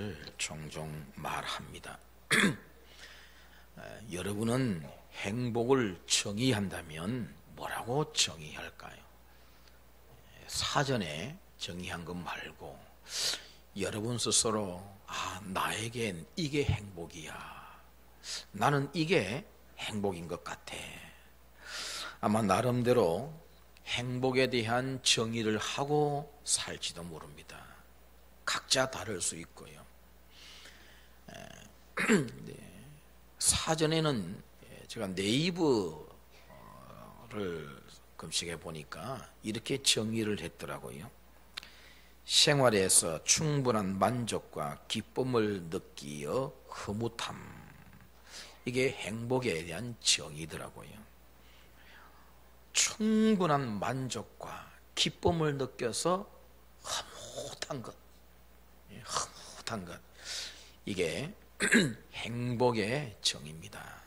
것을 종종 말합니다. 여러분은 행복을 정의한다면 뭐라고 정의할까요? 사전에 정의한 것 말고 여러분 스스로 나에겐 이게 행복이야, 나는 이게 행복인 것 같아. 아마 나름대로 행복에 대한 정의를 하고 살지도 모릅니다. 각자 다를 수 있고요. 사전에는 제가 네이버를 검색해 보니까 이렇게 정의를 했더라고요. 생활에서 충분한 만족과 기쁨을 느끼어 흐뭇함. 이게 행복에 대한 정의더라고요. 충분한 만족과 기쁨을 느껴서 흐뭇한 것, 흐뭇한 것, 이게 행복의 정의입니다.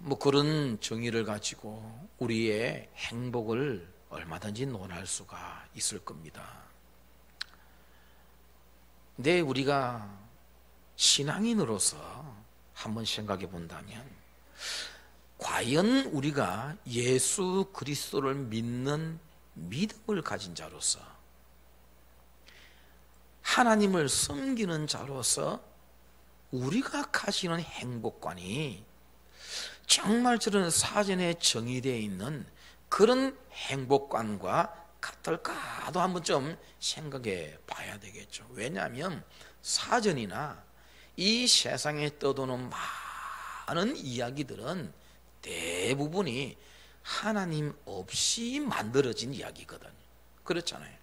뭐 그런 정의를 가지고 우리의 행복을 얼마든지 논할 수가 있을 겁니다. 근데 우리가 신앙인으로서 한번 생각해 본다면, 과연 우리가 예수 그리스도를 믿는 믿음을 가진 자로서, 하나님을 섬기는 자로서 우리가 가지는 행복관이 정말 저런 사전에 정의되어 있는 그런 행복관과 같을까도 한번 좀 생각해 봐야 되겠죠. 왜냐하면 사전이나 이 세상에 떠도는 많은 이야기들은 대부분이 하나님 없이 만들어진 이야기거든요. 그렇잖아요.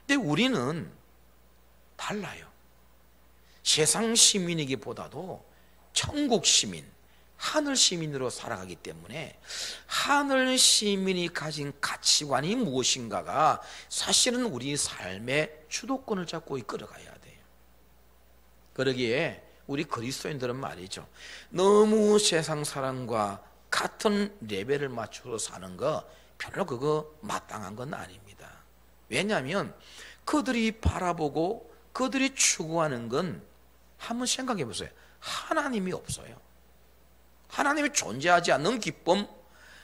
근데 우리는 달라요. 세상 시민이기보다도 천국 시민, 하늘 시민으로 살아가기 때문에 하늘 시민이 가진 가치관이 무엇인가가 사실은 우리 삶의 주도권을 잡고 이끌어가야 돼요. 그러기에 우리 그리스도인들은 말이죠, 너무 세상 사람과 같은 레벨을 맞춰서 사는 거 별로 그거 마땅한 건 아닙니다. 왜냐하면 그들이 바라보고 그들이 추구하는 건, 한번 생각해 보세요, 하나님이 없어요. 하나님이 존재하지 않는 기쁨,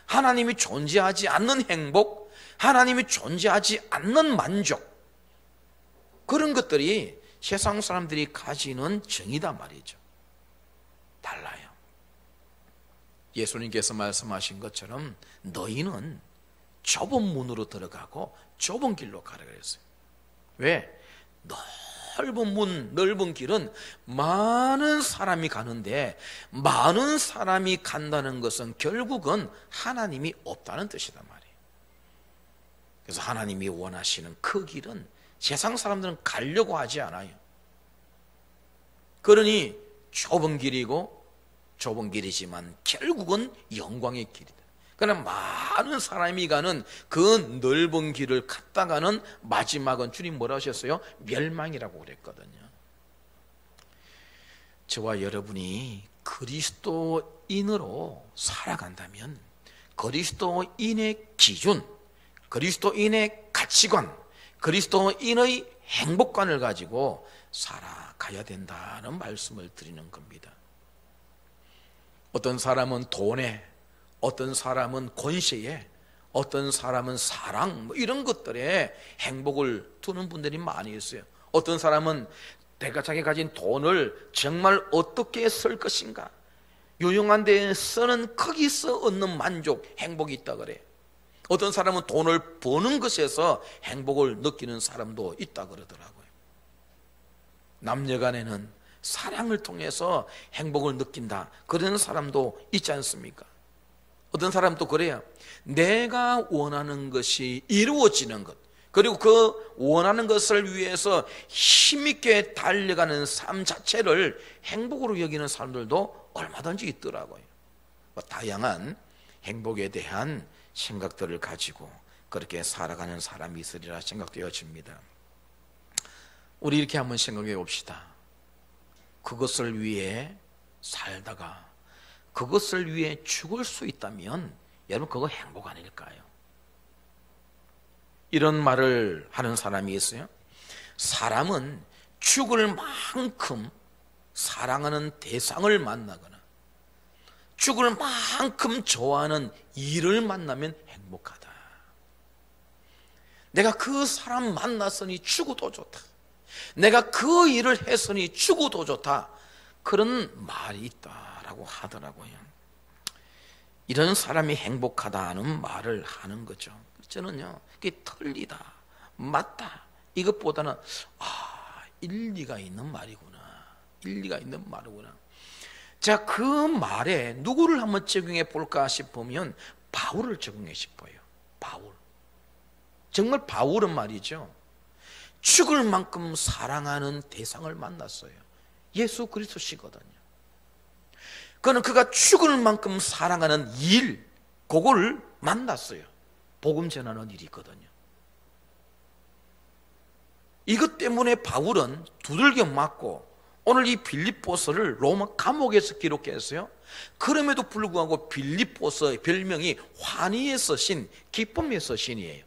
하나님이 존재하지 않는 행복, 하나님이 존재하지 않는 만족, 그런 것들이 세상 사람들이 가지는 정의다 말이죠. 달라요. 예수님께서 말씀하신 것처럼 너희는 좁은 문으로 들어가고 좁은 길로 가라 그랬어요. 왜? 넓은 문, 넓은 길은 많은 사람이 가는데, 많은 사람이 간다는 것은 결국은 하나님이 없다는 뜻이단 말이에요. 그래서 하나님이 원하시는 그 길은 세상 사람들은 가려고 하지 않아요. 그러니 좁은 길이고, 좁은 길이지만 결국은 영광의 길이다. 그러나 많은 사람이 가는 그 넓은 길을 갔다가는 마지막은 주님 뭐라 하셨어요? 멸망이라고 그랬거든요. 저와 여러분이 그리스도인으로 살아간다면 그리스도인의 기준, 그리스도인의 가치관, 그리스도인의 행복관을 가지고 살아가야 된다는 말씀을 드리는 겁니다. 어떤 사람은 돈에, 어떤 사람은 권세에, 어떤 사람은 사랑, 이런 것들에 행복을 두는 분들이 많이 있어요. 어떤 사람은 내가 자기 가진 돈을 정말 어떻게 쓸 것인가, 유용한 데에 쓰는 거기서 얻는 만족, 행복이 있다 그래요. 어떤 사람은 돈을 버는 것에서 행복을 느끼는 사람도 있다 그러더라고요. 남녀 간에는 사랑을 통해서 행복을 느낀다, 그런 사람도 있지 않습니까? 어떤 사람도 그래요. 내가 원하는 것이 이루어지는 것, 그리고 그 원하는 것을 위해서 힘있게 달려가는 삶 자체를 행복으로 여기는 사람들도 얼마든지 있더라고요. 다양한 행복에 대한 생각들을 가지고 그렇게 살아가는 사람이 있으리라 생각되어집니다. 우리 이렇게 한번 생각해 봅시다. 그것을 위해 살다가 그것을 위해 죽을 수 있다면 여러분 그거 행복 아닐까요? 이런 말을 하는 사람이 있어요. 사람은 죽을 만큼 사랑하는 대상을 만나거나 죽을 만큼 좋아하는 일을 만나면 행복하다. 내가 그 사람 만났으니 죽어도 좋다. 내가 그 일을 했으니 죽어도 좋다. 그런 말이 있다라고 하더라고요. 이런 사람이 행복하다는 말을 하는 거죠. 저는요, 그게 틀리다, 맞다, 이것보다는 일리가 있는 말이구나. 일리가 있는 말이구나. 자, 그 말에 누구를 한번 적용해 볼까 싶으면 바울을 적용해 싶어요. 바울. 정말 바울은 말이죠, 죽을 만큼 사랑하는 대상을 만났어요. 예수 그리스도시거든요. 그는 그가 죽을 만큼 사랑하는 일, 그걸 만났어요. 복음 전하는 일이 있거든요. 이것 때문에 바울은 두들겨 맞고 오늘 이 빌립보서를 로마 감옥에서 기록했어요. 그럼에도 불구하고 빌립보서의 별명이 환희의 서신, 기쁨의 서신이에요.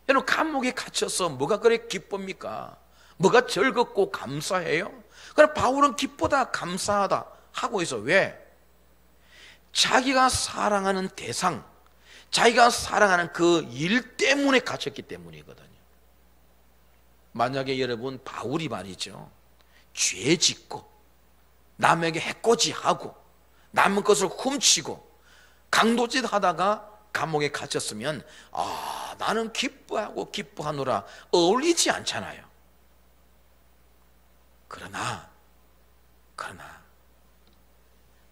여러분, 감옥에 갇혀서 뭐가 그래 기쁩니까? 뭐가 즐겁고 감사해요? 그럼 바울은 기쁘다, 감사하다 하고 있어. 왜? 자기가 사랑하는 대상, 자기가 사랑하는 그 일 때문에 갇혔기 때문이거든요. 만약에 여러분, 바울이 말이죠, 죄 짓고 남에게 해코지하고 남의 것을 훔치고 강도짓 하다가 감옥에 갇혔으면 나는 기뻐하고 기뻐하노라 어울리지 않잖아요. 그러나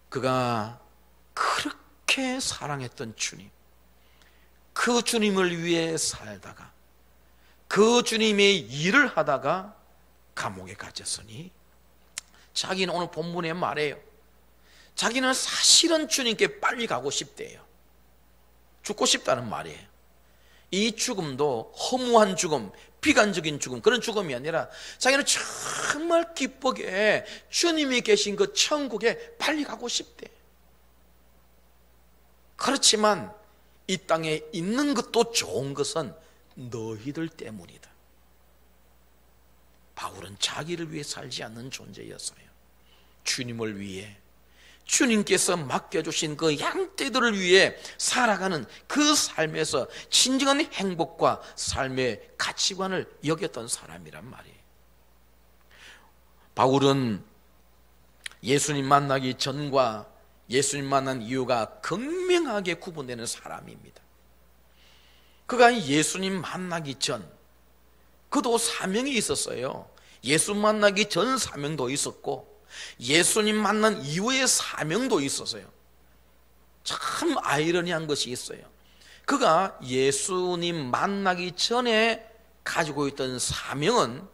그가 그렇게 사랑했던 주님, 그 주님을 위해 살다가 그 주님의 일을 하다가 감옥에 갇혔으니 자기는 오늘 본문에 말해요. 자기는 사실은 주님께 빨리 가고 싶대요. 죽고 싶다는 말이에요. 이 죽음도 허무한 죽음, 비관적인 죽음, 그런 죽음이 아니라 자기는 정말 기쁘게 주님이 계신 그 천국에 빨리 가고 싶대. 그렇지만 이 땅에 있는 것도 좋은 것은 너희들 때문이다. 바울은 자기를 위해 살지 않는 존재였어요. 주님을 위해, 주님께서 맡겨주신 그 양떼들을 위해 살아가는 그 삶에서 진정한 행복과 삶의 가치관을 여겼던 사람이란 말이에요. 바울은 예수님 만나기 전과 예수님 만난 이유가 극명하게 구분되는 사람입니다. 그가 예수님 만나기 전, 그도 사명이 있었어요. 예수 만나기 전 사명도 있었고 예수님 만난 이후의 사명도 있었어요. 참 아이러니한 것이 있어요. 그가 예수님 만나기 전에 가지고 있던 사명은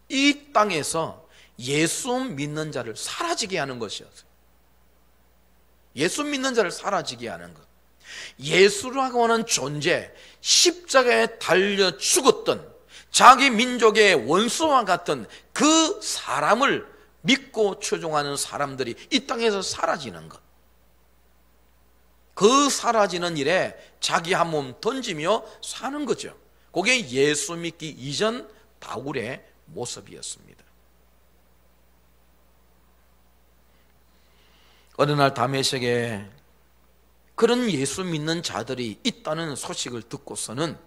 이 땅에서 예수 믿는 자를 사라지게 하는 것이었어요. 예수 믿는 자를 사라지게 하는 것. 예수라고 하는 존재, 십자가에 달려 죽었던 자기 민족의 원수와 같은 그 사람을 믿고 추종하는 사람들이 이 땅에서 사라지는 것. 그 사라지는 일에 자기 한 몸 던지며 사는 거죠. 그게 예수 믿기 이전 바울의 모습이었습니다. 어느 날 다메섹에 그런 예수 믿는 자들이 있다는 소식을 듣고서는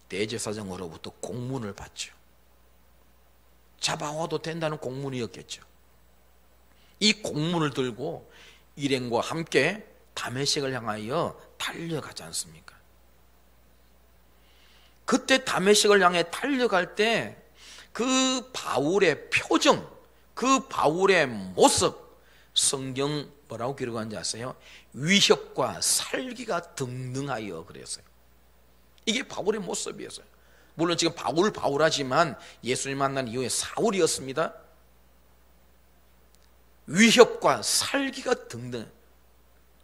대제사장으로부터 공문을 받죠. 잡아와도 된다는 공문이었겠죠. 이 공문을 들고 일행과 함께 다메섹을 향하여 달려가지 않습니까? 그때 다메섹을 향해 달려갈 때 그 바울의 표정, 그 바울의 모습, 성경 뭐라고 기록한지 아세요? 위협과 살기가 등등하여 그랬어요. 이게 바울의 모습이었어요. 물론 지금 바울하지만 예수님 만난 이후에 사울이었습니다. 위협과 살기가 등등.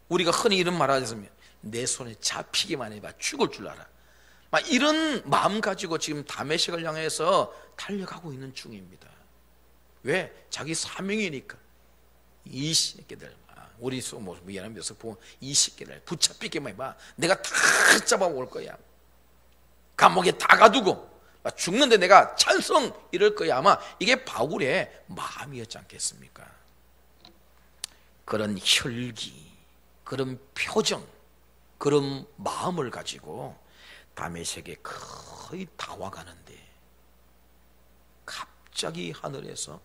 우리가 흔히 이런 말 하잖아요. 내 손에 잡히기만 해봐 죽을 줄 알아. 막 이런 마음 가지고 지금 다메섹을 향해서 달려가고 있는 중입니다. 왜? 자기 사명이니까. 이 새끼들, 우리 미안합니다. 보면 이 새끼들 붙잡히기만 해봐 내가 다 잡아올 거야. 감옥에 다 가두고 죽는데 내가 찬성 이럴 거야. 아마 이게 바울의 마음이었지 않겠습니까? 그런 혈기, 그런 표정, 그런 마음을 가지고 다메섹에 거의 다 와가는데 갑자기 하늘에서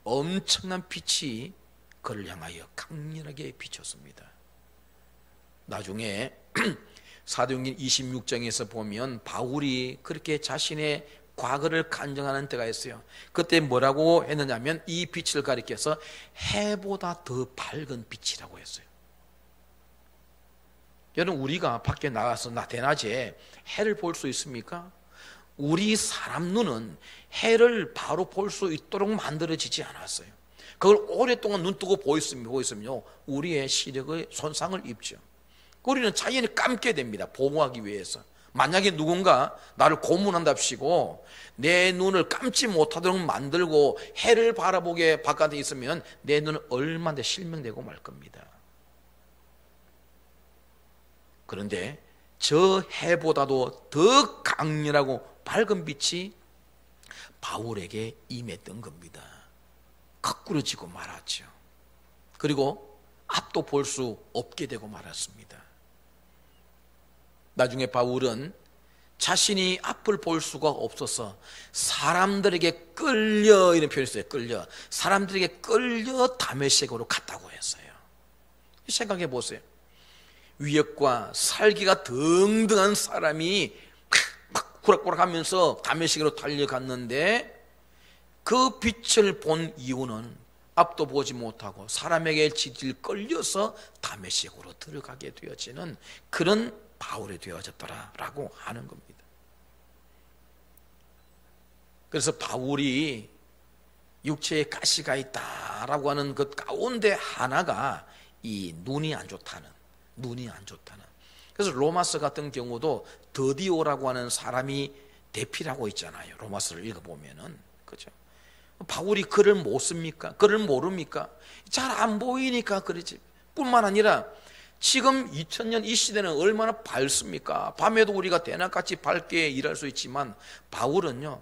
엄청난 빛이 그를 향하여 강렬하게 비쳤습니다. 나중에 사도행전 26장에서 보면 바울이 그렇게 자신의 과거를 간증하는 때가 있어요. 그때 뭐라고 했느냐면 이 빛을 가리켜서 해보다 더 밝은 빛이라고 했어요. 여러분, 우리가 밖에 나가서 대낮에 해를 볼 수 있습니까? 우리 사람 눈은 해를 바로 볼 수 있도록 만들어지지 않았어요. 그걸 오랫동안 눈 뜨고 보였으면요, 우리의 시력의 손상을 입죠. 우리는 자연히 감게 됩니다. 보호하기 위해서. 만약에 누군가 나를 고문한답시고 내 눈을 감지 못하도록 만들고 해를 바라보게 바깥에 있으면 내 눈은 얼마나 실명되고 말 겁니다. 그런데 저 해보다도 더 강렬하고 밝은 빛이 바울에게 임했던 겁니다. 거꾸러지고 말았죠. 그리고 앞도 볼 수 없게 되고 말았습니다. 나중에 바울은 자신이 앞을 볼 수가 없어서 사람들에게 끌려, 이런 표현을 써요. 끌려. 사람들에게 끌려 다메섹으로 갔다고 했어요. 생각해 보세요. 위협과 살기가 등등한 사람이 막 구락구락하면서 다메섹으로 달려갔는데 그 빛을 본 이유는 앞도 보지 못하고 사람에게 질질 끌려서 다메섹으로 들어가게 되어지는 그런 바울이 되어졌더라라고 하는 겁니다. 그래서 바울이 육체에 가시가 있다라고 하는 그 가운데 하나가 이 눈이 안 좋다는. 그래서 로마서 같은 경우도 더디오라고 하는 사람이 대피라고 있잖아요. 로마서를 읽어보면은. 그죠? 바울이 글을 못 씁니까? 글을 모릅니까? 잘 안 보이니까 그러지. 뿐만 아니라 지금 2000년 이 시대는 얼마나 밝습니까? 밤에도 우리가 대낮같이 밝게 일할 수 있지만 바울은요,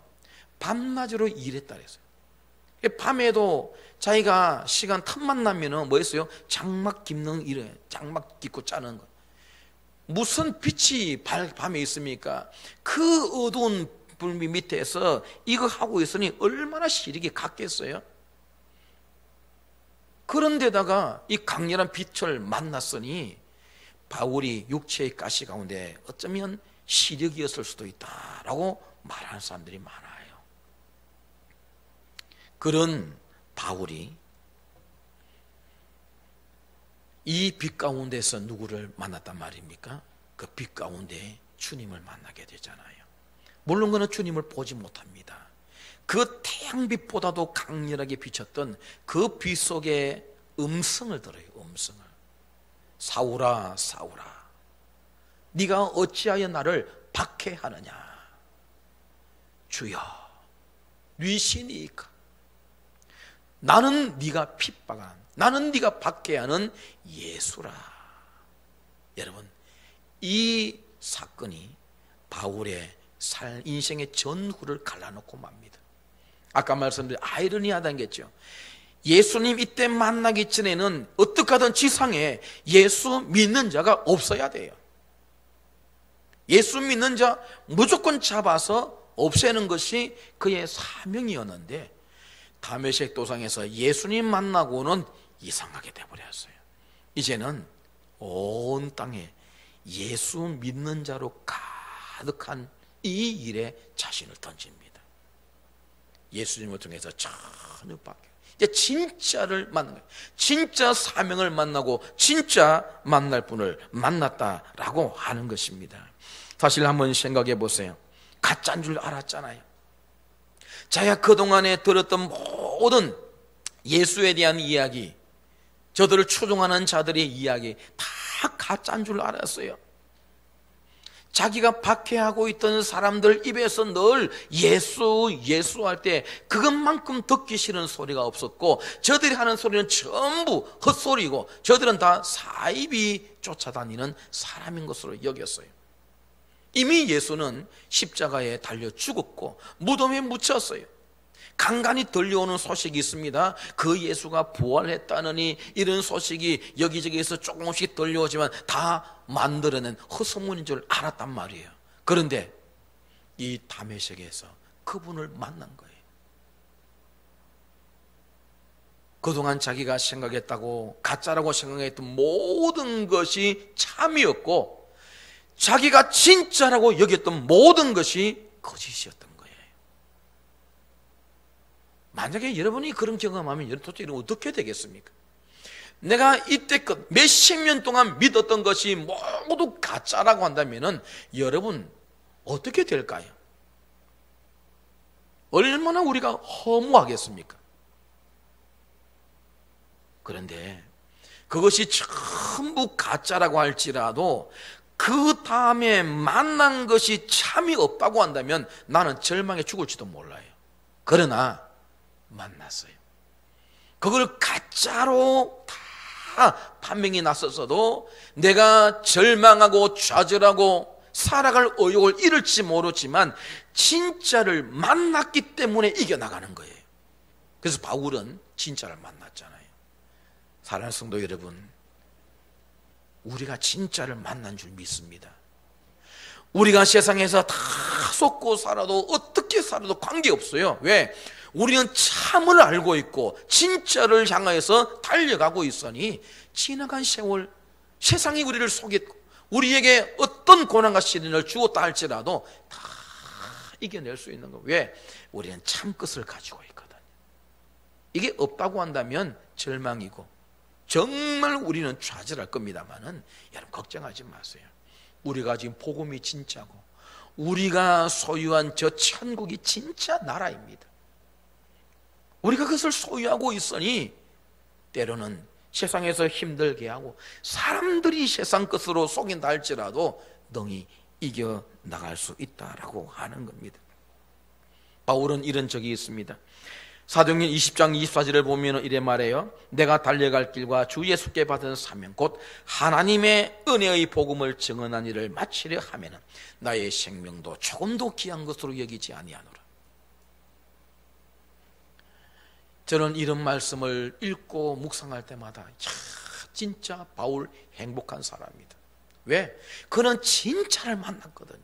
밤낮으로 일했다 그랬어요. 밤에도 자기가 시간 틈만 나면은 뭐 했어요? 장막 깁는 일에, 장막 깁고 짜는 거. 무슨 빛이 밤에 있습니까? 그 어두운 불빛 밑에서 이거 하고 있으니 얼마나 시력이 같겠어요? 그런데다가 이 강렬한 빛을 만났으니 바울이 육체의 가시 가운데 어쩌면 시력이었을 수도 있다라고 말하는 사람들이 많아요. 그런 바울이 이 빛 가운데서 누구를 만났단 말입니까? 그 빛 가운데 주님을 만나게 되잖아요. 물론 그는 주님을 보지 못합니다. 그 태양빛보다도 강렬하게 비쳤던 그 빛 속에 음성을 들어요. 음성을. 사울아, 사울아, 네가 어찌하여 나를 박해하느냐? 주여, 네 신이니까. 나는 네가 핍박한, 나는 네가 박해하는 예수라. 여러분, 이 사건이 바울의 인생의 전후를 갈라놓고 맙니다. 아까 말씀드린 아이러니하다는 게죠. 예수님 이때 만나기 전에는 어떻게 하든 지상에 예수 믿는 자가 없어야 돼요. 예수 믿는 자 무조건 잡아서 없애는 것이 그의 사명이었는데 다메섹 도상에서 예수님 만나고는 이상하게 돼버렸어요. 이제는 온 땅에 예수 믿는 자로 가득한 이 일에 자신을 던집니다. 예수님을 통해서 전혀 바뀌어요. 이제 진짜를 만난 거예요. 진짜 사명을 만나고 진짜 만날 분을 만났다라고 하는 것입니다. 사실 한번 생각해 보세요. 가짜인 줄 알았잖아요. 자기가 그동안에 들었던 모든 예수에 대한 이야기, 저들을 추종하는 자들의 이야기 다 가짜인 줄 알았어요. 자기가 박해하고 있던 사람들 입에서 늘 예수 할 때 그것만큼 듣기 싫은 소리가 없었고 저들이 하는 소리는 전부 헛소리고 저들은 다 사이비 쫓아다니는 사람인 것으로 여겼어요. 이미 예수는 십자가에 달려 죽었고 무덤에 묻혔어요. 간간히 들려오는 소식이 있습니다. 그 예수가 부활했다느니 이런 소식이 여기저기에서 조금씩 들려오지만 다 만들어낸 허소문인 줄 알았단 말이에요. 그런데 이 다메섹에서 그분을 만난 거예요. 그동안 자기가 생각했다고 가짜라고 생각했던 모든 것이 참이었고 자기가 진짜라고 여겼던 모든 것이 거짓이었던 거예요. 만약에 여러분이 그런 경험하면 여러분 도대체 어떻게 되겠습니까? 내가 이때껏 몇십 년 동안 믿었던 것이 모두 가짜라고 한다면 여러분 어떻게 될까요? 얼마나 우리가 허무하겠습니까? 그런데 그것이 전부 가짜라고 할지라도 그 다음에 만난 것이 참이 없다고 한다면 나는 절망에 죽을지도 몰라요. 그러나 만났어요. 그걸 가짜로 다 판명이 났었어도 내가 절망하고 좌절하고 살아갈 의욕을 잃을지 모르지만 진짜를 만났기 때문에 이겨나가는 거예요. 그래서 바울은 진짜를 만났잖아요. 사랑하는 성도 여러분, 우리가 진짜를 만난 줄 믿습니다. 우리가 세상에서 다 속고 살아도 어떻게 살아도 관계없어요. 왜? 우리는 참을 알고 있고 진짜를 향하여서 달려가고 있으니 지나간 세월 세상이 우리를 속였고 우리에게 어떤 고난과 시련을 주었다 할지라도 다 이겨낼 수 있는 거예요. 왜? 우리는 참 끝을 가지고 있거든요. 이게 없다고 한다면 절망이고 정말 우리는 좌절할 겁니다만은 여러분 걱정하지 마세요. 우리가 지금 복음이 진짜고 우리가 소유한 저 천국이 진짜 나라입니다. 우리가 그것을 소유하고 있으니 때로는 세상에서 힘들게 하고 사람들이 세상 것으로 속인다 할지라도 능히 이겨나갈 수 있다라고 하는 겁니다. 바울은 이런 적이 있습니다. 사도행전 20장 24절을 보면 이래 말해요. 내가 달려갈 길과 주 예수께 받은 사명 곧 하나님의 은혜의 복음을 증언한 일을 마치려 하면 나의 생명도 조금도 귀한 것으로 여기지 아니하노라. 저는 이런 말씀을 읽고 묵상할 때마다 진짜 바울 행복한 사람이다. 왜? 그는 진짜를 만났거든요.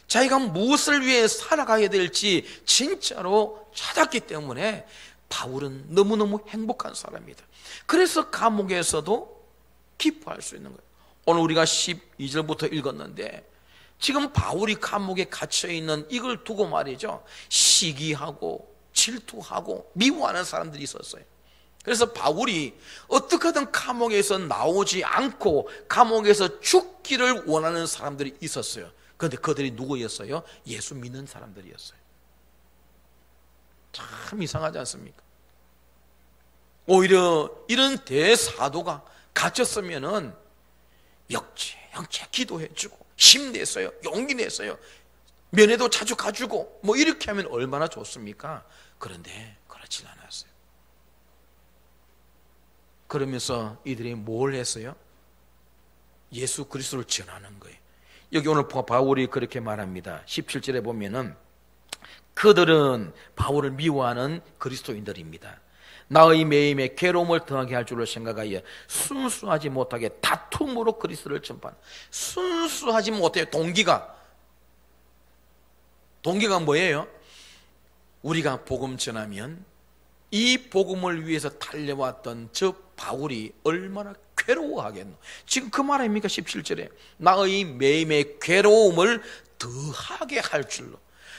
자기가 무엇을 위해 살아가야 될지 진짜로 찾았기 때문에 바울은 너무너무 행복한 사람이다. 그래서 감옥에서도 기뻐할 수 있는 거예요. 오늘 우리가 12절부터 읽었는데 지금 바울이 감옥에 갇혀있는 이걸 두고 말이죠, 시기하고 질투하고 미워하는 사람들이 있었어요. 그래서 바울이 어떻게든 감옥에서 나오지 않고 감옥에서 죽기를 원하는 사람들이 있었어요. 그런데 그들이 누구였어요? 예수 믿는 사람들이었어요. 참 이상하지 않습니까? 오히려 이런 대사도가 갇혔으면은 영체 기도해주고 힘냈어요, 용기 냈어요, 면회도 자주 가주고 뭐 이렇게 하면 얼마나 좋습니까? 그런데 그렇지 않았어요. 그러면서 이들이 뭘 했어요? 예수 그리스도를 전하는 거예요. 여기 오늘 바울이 그렇게 말합니다. 17절에 보면은 그들은 바울을 미워하는 그리스도인들입니다. 나의 매임에 괴로움을 더하게 할 줄을 생각하여 순수하지 못하게 다툼으로 그리스도를 전파하는, 순수하지 못해요. 동기가 뭐예요? 우리가 복음 전하면 이 복음을 위해서 달려왔던 저 바울이 얼마나 괴로워하겠노. 지금 그 말 아닙니까? 17절에 나의 매임의 괴로움을 더하게 할 줄로.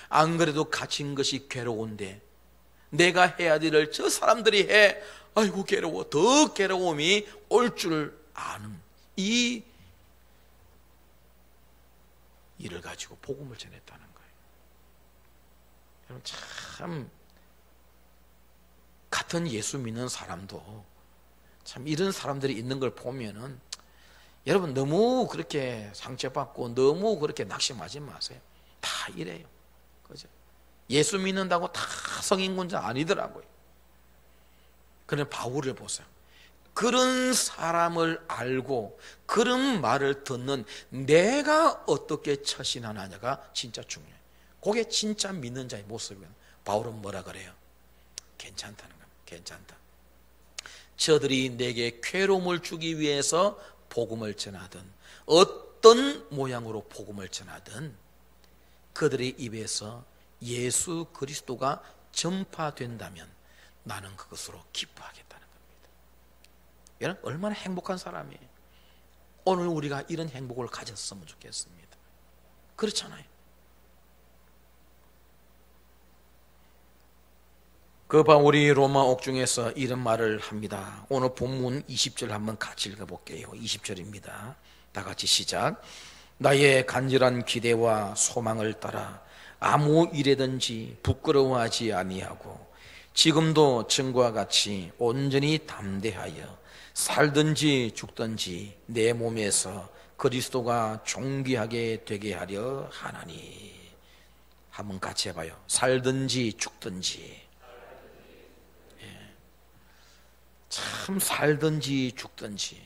안 그래도 갇힌 것이 괴로운데 내가 해야 될 일을 저 사람들이 해, 아이고 괴로워. 더 괴로움이 올 줄 아는 이 일을 가지고 복음을 전했다는 거예요. 여러분 참 같은 예수 믿는 사람도 참 이런 사람들이 있는 걸 보면은 여러분 너무 그렇게 상처받고 너무 그렇게 낙심하지 마세요. 다 이래요. 그죠? 예수 믿는다고 다 성인군자 아니더라고요. 그런데 바울을 보세요. 그런 사람을 알고 그런 말을 듣는 내가 어떻게 처신하느냐가 진짜 중요해요. 그게 진짜 믿는 자의 모습이에요. 바울은 뭐라 그래요? 괜찮다는 겁니다. 괜찮다. 저들이 내게 괴로움을 주기 위해서 복음을 전하든 어떤 모양으로 복음을 전하든 그들의 입에서 예수 그리스도가 전파된다면 나는 그것으로 기뻐하겠다는 겁니다. 여러분 얼마나 행복한 사람이에요. 오늘 우리가 이런 행복을 가졌으면 좋겠습니다. 그렇잖아요. 그 바울이 로마 옥중에서 이런 말을 합니다. 오늘 본문 20절 한번 같이 읽어볼게요. 20절입니다. 다 같이 시작. 나의 간절한 기대와 소망을 따라 아무 일에든지 부끄러워하지 아니하고 지금도 전과 같이 온전히 담대하여 살든지 죽든지 내 몸에서 그리스도가 존귀하게 되게 하려 하나니. 한번 같이 해봐요. 살든지 죽든지. 참 살든지 죽든지.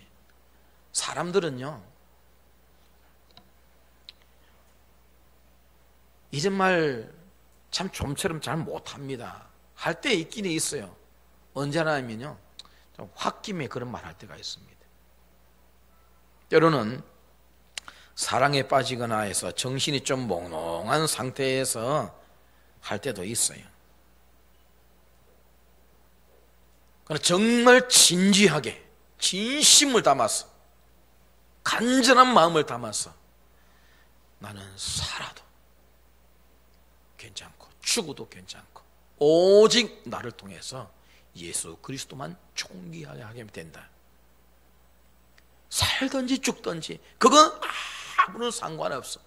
사람들은요 이런 말 참 좀처럼 잘 못합니다. 할 때 있긴 있어요. 언제나 하면요 좀 홧김에 그런 말 할 때가 있습니다. 때로는 사랑에 빠지거나 해서 정신이 좀 몽롱한 상태에서 할 때도 있어요. 그러나 정말 진지하게 진심을 담아서 간절한 마음을 담아서 나는 살아도 괜찮고 죽어도 괜찮고 오직 나를 통해서 예수 그리스도만 존귀하게 하게 된다. 살든지 죽든지 그건 아무런 상관없어.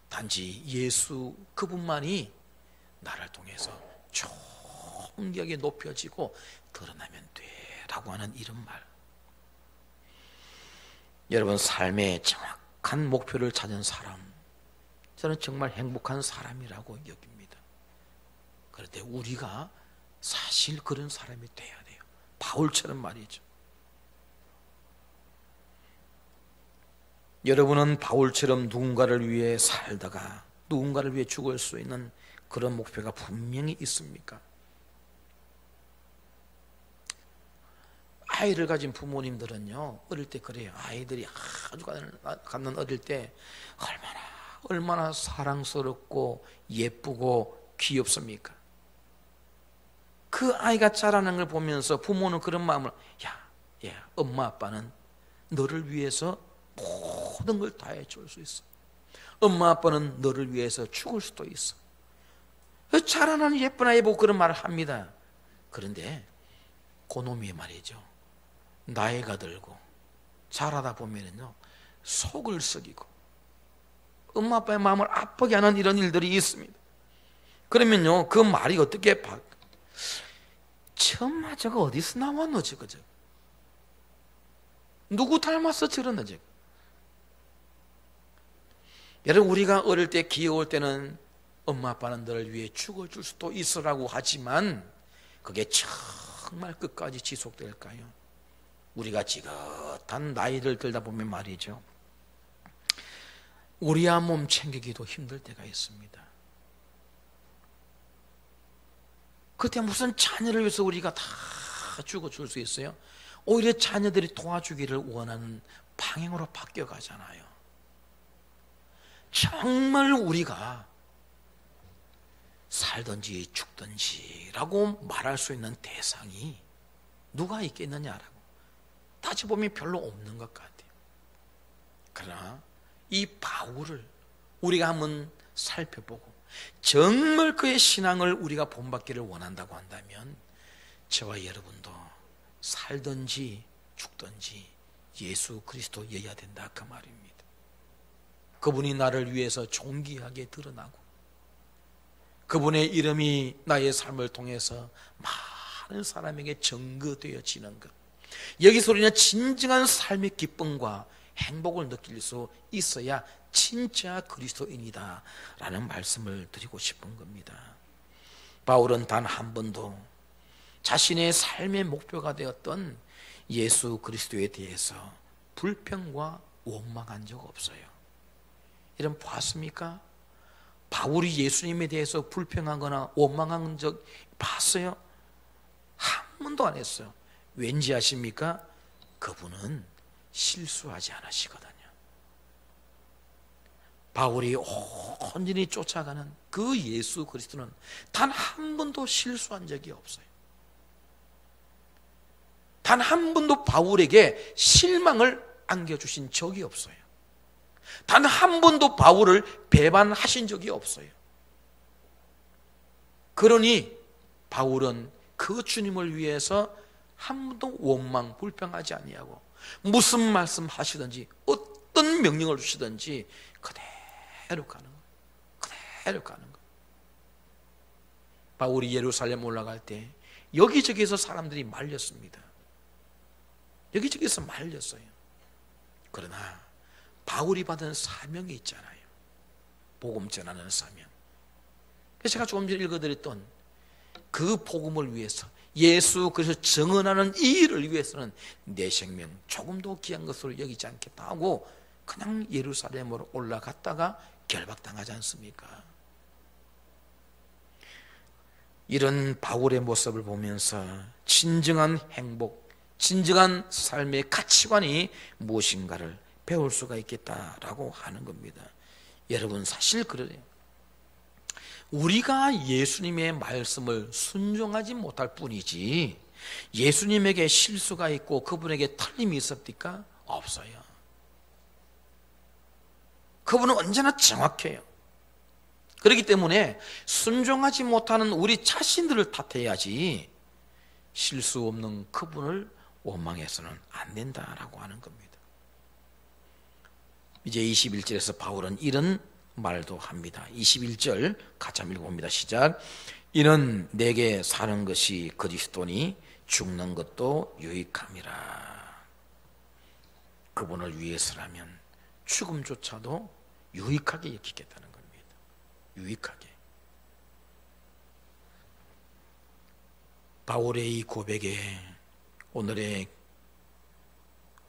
단지 예수 그분만이 나를 통해서 존귀하게 높여지고 드러나면 돼라고 하는 이런 말. 여러분 삶의 정확한 목표를 찾은 사람, 저는 정말 행복한 사람이라고 여깁니다. 그런데 우리가 사실 그런 사람이 돼야 돼요. 바울처럼 말이죠. 여러분은 바울처럼 누군가를 위해 살다가 누군가를 위해 죽을 수 있는 그런 목표가 분명히 있습니까? 아이를 가진 부모님들은요 어릴 때 그래요. 아이들이 아주 갖는 어릴 때 얼마나 사랑스럽고 예쁘고 귀엽습니까? 그 아이가 자라는 걸 보면서 부모는 그런 마음을 야, 엄마 아빠는 너를 위해서 모든 걸 다해 줄 수 있어. 엄마 아빠는 너를 위해서 죽을 수도 있어. 자라나는 예쁜 아이 보고 그런 말을 합니다. 그런데 그놈이 말이죠 나이가 들고 자라다 보면은요 속을 썩이고 엄마 아빠의 마음을 아프게 하는 이런 일들이 있습니다. 그러면요 그 말이 어떻게 정말 저거 어디서 나왔노 저거 누구 닮았어 저러나 저거. 여러분 우리가 어릴 때 귀여울 때는 엄마 아빠는 너를 위해 죽어줄 수도 있으라고 하지만 그게 정말 끝까지 지속될까요? 우리가 지긋한 나이를 들다 보면 말이죠 우리의 몸 챙기기도 힘들 때가 있습니다. 그때 무슨 자녀를 위해서 우리가 다 죽어줄 수 있어요? 오히려 자녀들이 도와주기를 원하는 방향으로 바뀌어가잖아요. 정말 우리가 살든지 죽든지라고 말할 수 있는 대상이 누가 있겠느냐라고 따져보면 별로 없는 것 같아요. 그러나 이 바울을 우리가 한번 살펴보고 정말 그의 신앙을 우리가 본받기를 원한다고 한다면 저와 여러분도 살든지 죽든지 예수 그리스도여야 된다 그 말입니다. 그분이 나를 위해서 존귀하게 드러나고 그분의 이름이 나의 삶을 통해서 많은 사람에게 증거되어지는 것, 여기서 우리는 진정한 삶의 기쁨과 행복을 느낄 수 있어야 진짜 그리스도인이다 라는 말씀을 드리고 싶은 겁니다. 바울은 단 한 번도 자신의 삶의 목표가 되었던 예수 그리스도에 대해서 불평과 원망한 적 없어요. 이런 보았습니까? 바울이 예수님에 대해서 불평하거나 원망한 적 봤어요? 한 번도 안 했어요. 왠지 아십니까? 그분은 실수하지 않으시거든요. 바울이 온전히 쫓아가는 그 예수 그리스도는 단 한 번도 실수한 적이 없어요. 단 한 번도 바울에게 실망을 안겨주신 적이 없어요. 단 한 번도 바울을 배반하신 적이 없어요. 그러니 바울은 그 주님을 위해서 한 번도 원망, 불평하지 아니하고 무슨 말씀 하시든지 어떤 명령을 주시든지 그대로 가는 거예요. 그대로 가는 거예요. 바울이 예루살렘 올라갈 때 여기저기서 사람들이 말렸습니다. 여기저기서 말렸어요. 그러나 바울이 받은 사명이 있잖아요. 복음 전하는 사명. 그래서 제가 조금 전에 읽어드렸던 그 복음을 위해서, 예수 그리스도 증언하는 이 일을 위해서는 내 생명 조금도 귀한 것으로 여기지 않겠다 하고 그냥 예루살렘으로 올라갔다가 결박당하지 않습니까? 이런 바울의 모습을 보면서 진정한 행복, 진정한 삶의 가치관이 무엇인가를 배울 수가 있겠다라고 하는 겁니다. 여러분, 사실 그래요. 우리가 예수님의 말씀을 순종하지 못할 뿐이지 예수님에게 실수가 있고 그분에게 틀림이 있습니까? 없어요. 그분은 언제나 정확해요. 그렇기 때문에 순종하지 못하는 우리 자신들을 탓해야지 실수 없는 그분을 원망해서는 안 된다라고 하는 겁니다. 이제 21절에서 바울은 이런 말도 합니다. 21절 같이 한번 읽어봅니다. 시작. 이는 내게 사는 것이 그리스도니 죽는 것도 유익함이라. 그분을 위해서라면 죽음조차도 유익하게 여기겠다는 겁니다. 유익하게. 바울의 이 고백에 오늘의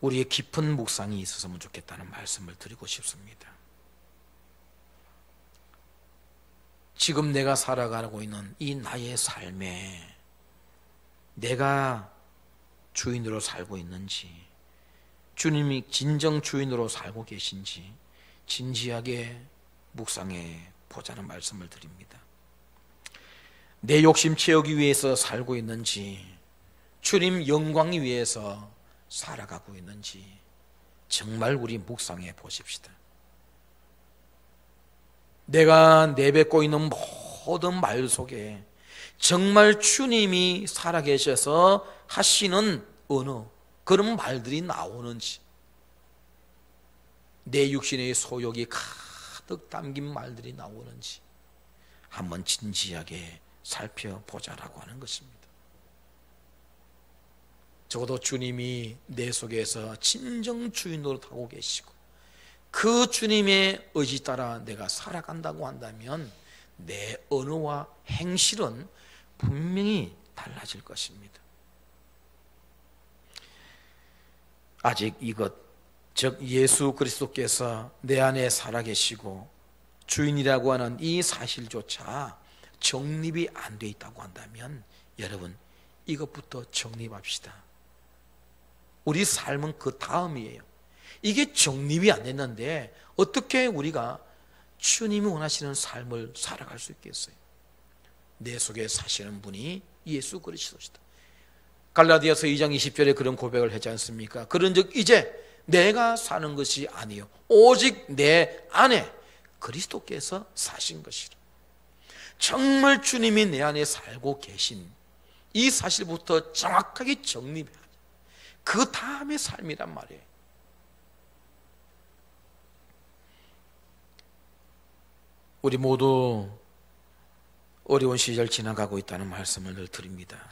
우리의 깊은 묵상이 있었으면 좋겠다는 말씀을 드리고 싶습니다. 지금 내가 살아가고 있는 이 나의 삶에 내가 주인으로 살고 있는지, 주님이 진정 주인으로 살고 계신지 진지하게 묵상해 보자는 말씀을 드립니다. 내 욕심 채우기 위해서 살고 있는지, 주님 영광이 위해서 살아가고 있는지 정말 우리 묵상해 보십시다. 내가 내뱉고 있는 모든 말 속에 정말 주님이 살아계셔서 하시는 어느 그런 말들이 나오는지, 내 육신의 소욕이 가득 담긴 말들이 나오는지 한번 진지하게 살펴보자라고 하는 것입니다. 적어도 주님이 내 속에서 진정 주인으로 타고 계시고 그 주님의 의지 따라 내가 살아간다고 한다면 내 언어와 행실은 분명히 달라질 것입니다. 아직 이것, 즉 예수 그리스도께서 내 안에 살아계시고 주인이라고 하는 이 사실조차 정립이 안 돼 있다고 한다면 여러분, 이것부터 정립합시다. 우리 삶은 그 다음이에요. 이게 정립이 안 됐는데 어떻게 우리가 주님이 원하시는 삶을 살아갈 수 있겠어요? 내 속에 사시는 분이 예수 그리스도시다. 갈라디아서 2장 20절에 그런 고백을 하지 않습니까? 그런즉 이제 내가 사는 것이 아니요 오직 내 안에 그리스도께서 사신 것이라. 정말 주님이 내 안에 살고 계신 이 사실부터 정확하게 정립해야 돼. 그 다음의 삶이란 말이에요. 우리 모두 어려운 시절 지나가고 있다는 말씀을 늘 드립니다.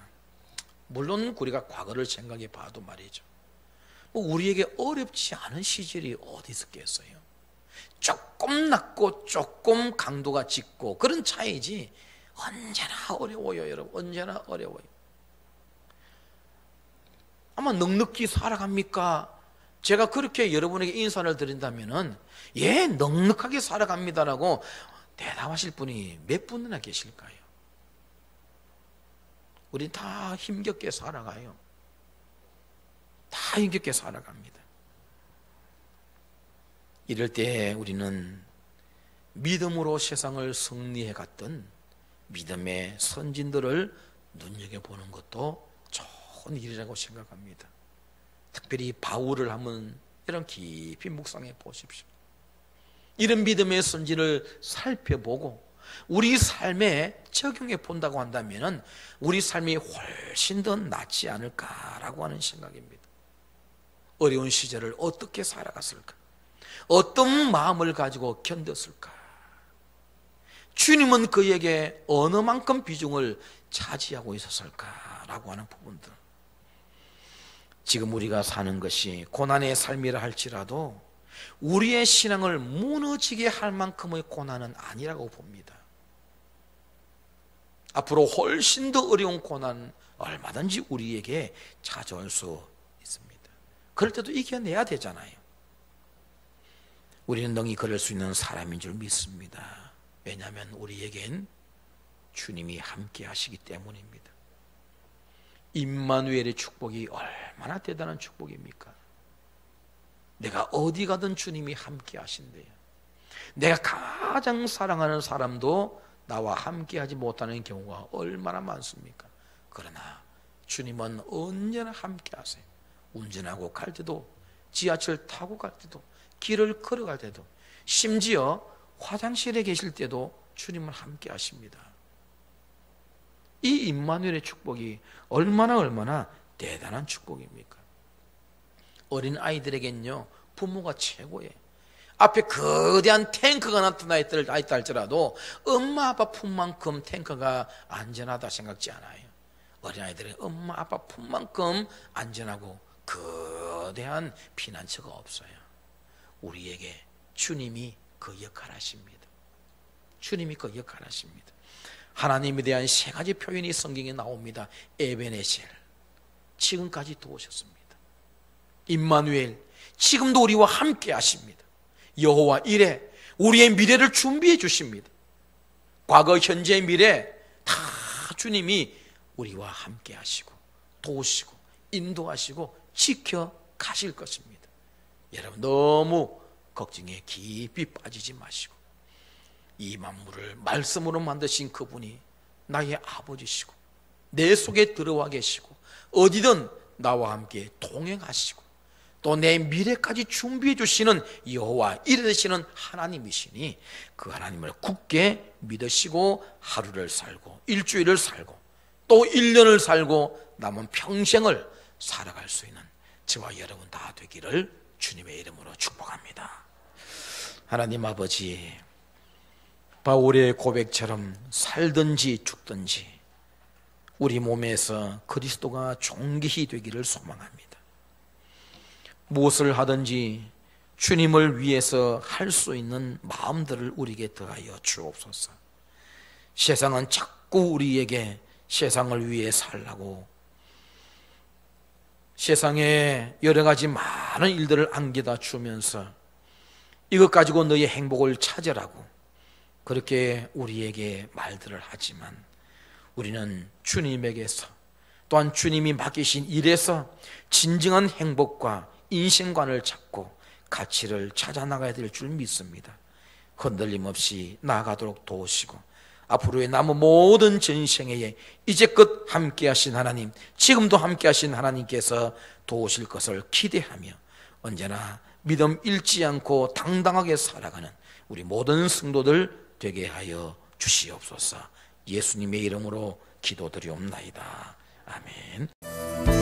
물론 우리가 과거를 생각해 봐도 말이죠. 우리에게 어렵지 않은 시절이 어디 있었겠어요? 조금 낮고 조금 강도가 짙고 그런 차이지 언제나 어려워요, 여러분. 언제나 어려워요. 아마 넉넉히 살아갑니까? 제가 그렇게 여러분에게 인사를 드린다면은 예, 넉넉하게 살아갑니다라고 대답하실 분이 몇 분이나 계실까요? 우리 다 힘겹게 살아가요. 다 힘겹게 살아갑니다. 이럴 때 우리는 믿음으로 세상을 승리해 갔던 믿음의 선진들을 눈여겨보는 것도 좋은 일이라고 생각합니다. 특별히 바울을 한번 이런 깊이 묵상해 보십시오. 이런 믿음의 선진을 살펴보고 우리 삶에 적용해 본다고 한다면 우리 삶이 훨씬 더 낫지 않을까라고 하는 생각입니다. 어려운 시절을 어떻게 살아갔을까? 어떤 마음을 가지고 견뎠을까? 주님은 그에게 어느 만큼 비중을 차지하고 있었을까라고 하는 부분들. 지금 우리가 사는 것이 고난의 삶이라 할지라도 우리의 신앙을 무너지게 할 만큼의 고난은 아니라고 봅니다. 앞으로 훨씬 더 어려운 고난 얼마든지 우리에게 찾아올 수 있습니다. 그럴 때도 이겨내야 되잖아요. 우리는 능히 그럴 수 있는 사람인 줄 믿습니다. 왜냐하면 우리에겐 주님이 함께 하시기 때문입니다. 임마누엘의 축복이 얼마나 대단한 축복입니까? 내가 어디 가든 주님이 함께 하신대요. 내가 가장 사랑하는 사람도 나와 함께 하지 못하는 경우가 얼마나 많습니까? 그러나 주님은 언제나 함께 하세요. 운전하고 갈 때도, 지하철 타고 갈 때도, 길을 걸어갈 때도, 심지어 화장실에 계실 때도 주님은 함께 하십니다. 이 임마누엘의 축복이 얼마나 대단한 축복입니까? 어린 아이들에겐요, 부모가 최고예요. 앞에 거대한 탱크가 나타나 있다 할지라도 엄마 아빠 품만큼 탱크가 안전하다 생각지 않아요. 어린아이들은 엄마 아빠 품만큼 안전하고 거대한 피난처가 없어요. 우리에게 주님이 그 역할을 하십니다. 주님이 그 역할을 하십니다. 하나님에 대한 세 가지 표현이 성경에 나옵니다. 에베네셀, 지금까지 도우셨습니다. 임마누엘, 지금도 우리와 함께 하십니다. 여호와 이레, 우리의 미래를 준비해 주십니다. 과거, 현재, 미래 다 주님이 우리와 함께 하시고 도우시고 인도하시고 지켜 가실 것입니다. 여러분 너무 걱정에 깊이 빠지지 마시고 이 만물을 말씀으로 만드신 그분이 나의 아버지시고 내 속에 들어와 계시고 어디든 나와 함께 동행하시고 또 내 미래까지 준비해 주시는 여호와 이레 되시는 하나님이시니 그 하나님을 굳게 믿으시고 하루를 살고 일주일을 살고 또 1년을 살고 남은 평생을 살아갈 수 있는 저와 여러분 다 되기를 주님의 이름으로 축복합니다. 하나님 아버지, 바울의 고백처럼 살든지 죽든지 우리 몸에서 그리스도가 존귀히 되기를 소망합니다. 무엇을 하든지 주님을 위해서 할 수 있는 마음들을 우리에게 더하여 주옵소서. 세상은 자꾸 우리에게 세상을 위해 살라고 세상에 여러 가지 많은 일들을 안겨다 주면서 이것 가지고 너의 행복을 찾으라고 그렇게 우리에게 말들을 하지만 우리는 주님에게서 또한 주님이 맡기신 일에서 진정한 행복과 인생관을 찾고 가치를 찾아 나가야 될 줄 믿습니다. 흔들림 없이 나아가도록 도우시고 앞으로의 남은 모든 전생에 이제껏 함께 하신 하나님, 지금도 함께 하신 하나님께서 도우실 것을 기대하며 언제나 믿음 잃지 않고 당당하게 살아가는 우리 모든 성도들 되게 하여 주시옵소서. 예수님의 이름으로 기도드리옵나이다. 아멘.